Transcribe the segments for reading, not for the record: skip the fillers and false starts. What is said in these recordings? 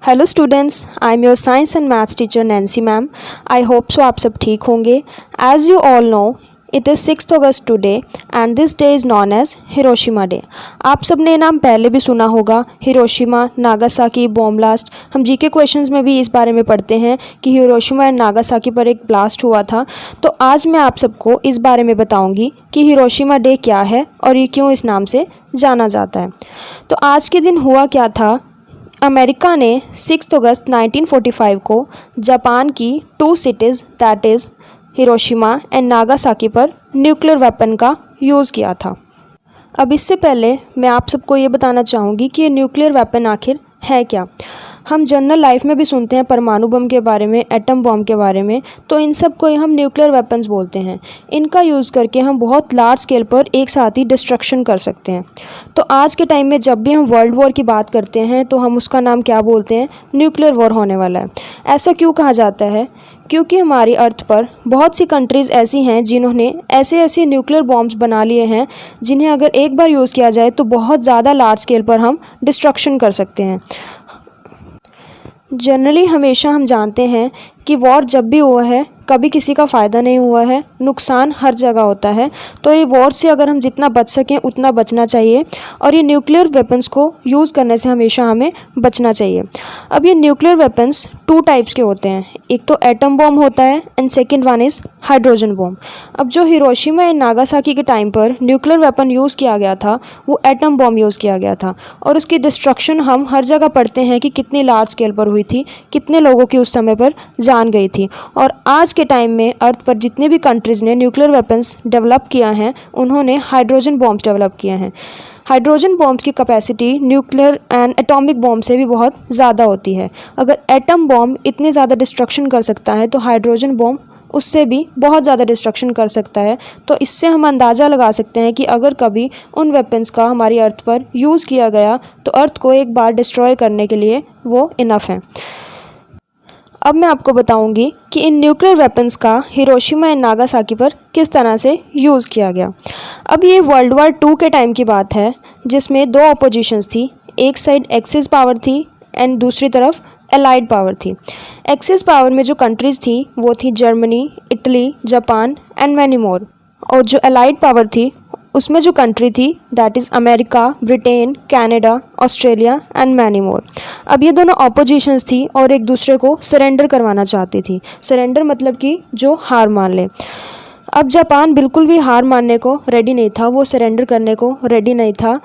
Hello students, I am your science and maths teacher Nancy ma'am. I hope so आप सब ठीक होंगे। As you all know, it is 6 August today and this day is known as Hiroshima day. आप सब ने नाम पहले भी सुना होगा, हिरोशिमा, नागासाकी, बॉम्ब ब्लास्ट। हम जीके क्वेश्चंस में भी इस बारे में पढ़ते हैं कि हिरोशिमा एंड नागासाकी पर एक ब्लास्ट हुआ था। तो आज मैं आप सबको इस बारे में बताऊंगी कि हिरोशिमा डे क्या है और ये क्यों इस नाम से जाना जाता है। तो आज के दिन हुआ क्या था। अमेरिका ने 6 अगस्त 1945 को जापान की 2 cities that is Hiroshima and Nagasaki पर न्यूक्लियर वेपन का यूज़ किया था। अब इससे पहले मैं आप सबको ये बताना चाहूँगी कि ये न्यूक्लियर वेपन आखिर है क्या। हम जनरल लाइफ में भी सुनते हैं परमाणु बम के बारे में, एटम बम के बारे में, तो इन सब को हम न्यूक्लियर वेपन्स बोलते हैं। इनका यूज़ करके हम बहुत लार्ज स्केल पर एक साथ ही डिस्ट्रक्शन कर सकते हैं। तो आज के टाइम में जब भी हम वर्ल्ड वॉर की बात करते हैं तो हम उसका नाम क्या बोलते हैं, न्यूक्लियर वॉर होने वाला है। ऐसा क्यों कहा जाता है? क्योंकि हमारी अर्थ पर बहुत सी कंट्रीज़ ऐसी हैं जिन्होंने ऐसे न्यूक्लियर बॉम्ब्स बना लिए हैं जिन्हें अगर एक बार यूज़ किया जाए तो बहुत ज़्यादा लार्ज स्केल पर हम डिस्ट्रक्शन कर सकते हैं। जनरली हमेशा हम जानते हैं कि वॉर जब भी हुआ है कभी किसी का फ़ायदा नहीं हुआ है, नुकसान हर जगह होता है। तो ये वॉर से अगर हम जितना बच सकें उतना बचना चाहिए और ये न्यूक्लियर वेपन्स को यूज़ करने से हमेशा हमें बचना चाहिए। अब ये न्यूक्लियर वेपन्स 2 टाइप्स के होते हैं, एक तो एटम बॉम्ब होता है and second one is hydrogen bomb. अब जो हिरोशिमा एंड नागासाकी के टाइम पर न्यूक्लियर वेपन यूज़ किया गया था वो एटम बॉम्ब यूज़ किया गया था और उसकी डिस्ट्रक्शन हम हर जगह पढ़ते हैं कि कितनी लार्ज स्केल पर हुई थी, कितने लोगों की उस समय पर जान गई थी। और आज के टाइम में अर्थ पर जितने भी कंट्रीज़ ने न्यूक्लियर वेपन्स डेवलप किया हैं उन्होंने हाइड्रोजन बॉम्ब्स डेवलप किए हैं। हाइड्रोजन बॉम्ब्स की capacity nuclear and atomic bomb से भी बहुत ज़्यादा होती है। अगर एटम बॉम्ब इतने ज़्यादा डिस्ट्रक्शन कर सकता है तो हाइड्रोजन बॉम्ब उससे भी बहुत ज़्यादा डिस्ट्रक्शन कर सकता है। तो इससे हम अंदाज़ा लगा सकते हैं कि अगर कभी उन वेपन्स का हमारी अर्थ पर यूज़ किया गया तो अर्थ को एक बार डिस्ट्रॉय करने के लिए वो इनफ है। अब मैं आपको बताऊंगी कि इन न्यूक्लियर वेपन्स का हिरोशिमा एंड नागासाकी पर किस तरह से यूज़ किया गया। अब ये वर्ल्ड वॉर 2 के टाइम की बात है जिसमें 2 अपोजिशंस थी। एक साइड एक्सिस पावर थी एंड दूसरी तरफ एलाइड पावर थी। एक्सिस पावर में जो कंट्रीज़ थी वो थी Germany, Italy, Japan and many more. और जो एलाइड पावर थी उसमें जो कंट्री थी that is America, Britain, Canada, Australia and many more. अब ये दोनों ऑपोजिशंस थी और एक दूसरे को सरेंडर करवाना चाहती थी। सरेंडर मतलब कि जो हार मान ले। अब जापान बिल्कुल भी हार मानने को रेडी नहीं था, वो सरेंडर करने को रेडी नहीं था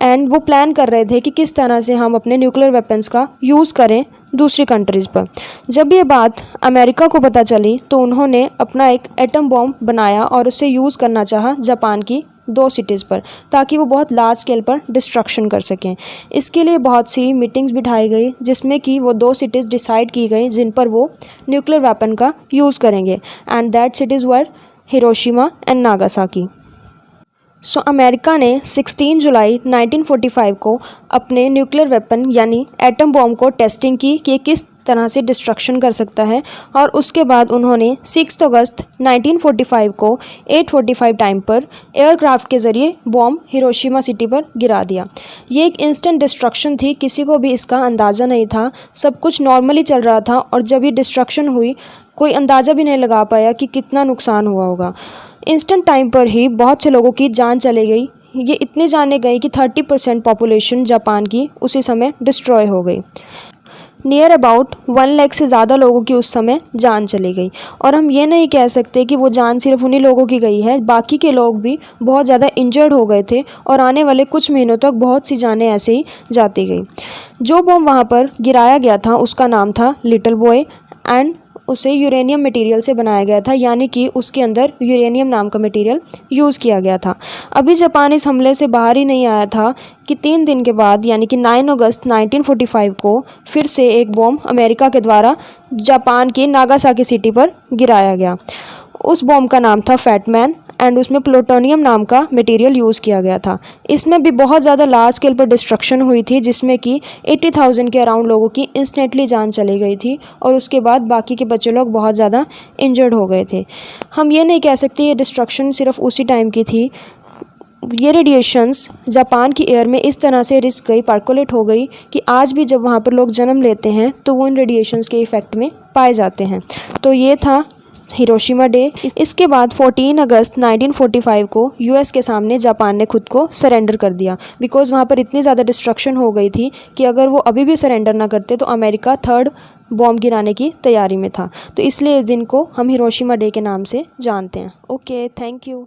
एंड वो प्लान कर रहे थे कि किस तरह से हम अपने न्यूक्लियर वेपन्स का यूज़ करें दूसरी कंट्रीज़ पर। जब ये बात अमेरिका को पता चली तो उन्होंने अपना एक एटम बॉम्ब बनाया और उसे यूज़ करना चाहा जापान की 2 सिटीज़ पर ताकि वो बहुत लार्ज स्केल पर डिस्ट्रक्शन कर सकें। इसके लिए बहुत सी मीटिंग्स बिठाई गई जिसमें कि वो 2 सिटीज़ डिसाइड की गई जिन पर वो न्यूक्लियर वेपन का यूज़ करेंगे and that cities were Hiroshima and Nagasaki. So America ने 16 जुलाई 1945 को अपने न्यूक्लियर वेपन यानी एटम बॉम्ब को टेस्टिंग की कि किस तरह से डिस्ट्रक्शन कर सकता है और उसके बाद उन्होंने 6 अगस्त 1945 को 8:45 टाइम पर एयरक्राफ्ट के ज़रिए बॉम्ब हिरोशिमा सिटी पर गिरा दिया। ये एक इंस्टेंट डिस्ट्रक्शन थी, किसी को भी इसका अंदाज़ा नहीं था, सब कुछ नॉर्मली चल रहा था और जब ये डिस्ट्रक्शन हुई कोई अंदाज़ा भी नहीं लगा पाया कि कितना नुकसान हुआ होगा। इंस्टेंट टाइम पर ही बहुत से लोगों की जान चली गई। ये इतनी जाने गई कि 30% पॉपुलेशन जापान की उसी समय डिस्ट्रॉय हो गई। नियर अबाउट 1 लाख से ज़्यादा लोगों की उस समय जान चली गई। और हम ये नहीं कह सकते कि वो जान सिर्फ उन्हीं लोगों की गई है, बाकी के लोग भी बहुत ज़्यादा इंजर्ड हो गए थे और आने वाले कुछ महीनों तक बहुत सी जानें ऐसे ही जाती गई। जो बम वहाँ पर गिराया गया था उसका नाम था लिटिल बॉय एंड उसे यूरेनियम मटेरियल से बनाया गया था, यानी कि उसके अंदर यूरेनियम नाम का मटेरियल यूज़ किया गया था। अभी जापान इस हमले से बाहर ही नहीं आया था कि 3 दिन के बाद यानी कि 9 अगस्त 1945 को फिर से एक बॉम्ब अमेरिका के द्वारा जापान की नागासाकी सिटी पर गिराया गया। उस बॉम्ब का नाम था फैट मैन एंड उसमें प्लूटोनियम नाम का मटेरियल यूज़ किया गया था। इसमें भी बहुत ज़्यादा लार्ज स्केल पर डिस्ट्रक्शन हुई थी जिसमें कि 80,000 के अराउंड लोगों की इंस्टेंटली जान चली गई थी और उसके बाद बाकी के बच्चे लोग बहुत ज़्यादा इंजर्ड हो गए थे। हम ये नहीं कह सकते ये डिस्ट्रक्शन सिर्फ उसी टाइम की थी, ये रेडिएशंस जापान की एयर में इस तरह से रिस्क गई, पार्कुलेट हो गई कि आज भी जब वहाँ पर लोग जन्म लेते हैं तो वो इन रेडिएशंस के इफ़ेक्ट में पाए जाते हैं। तो ये था हिरोशिमा डे। इसके बाद 14 अगस्त 1945 को यूएस के सामने जापान ने खुद को सरेंडर कर दिया, बिकॉज़ वहाँ पर इतनी ज़्यादा डिस्ट्रक्शन हो गई थी कि अगर वो अभी भी सरेंडर ना करते तो अमेरिका थर्ड बॉम्ब गिराने की तैयारी में था। तो इसलिए इस दिन को हम हिरोशिमा डे के नाम से जानते हैं। Okay, thank you.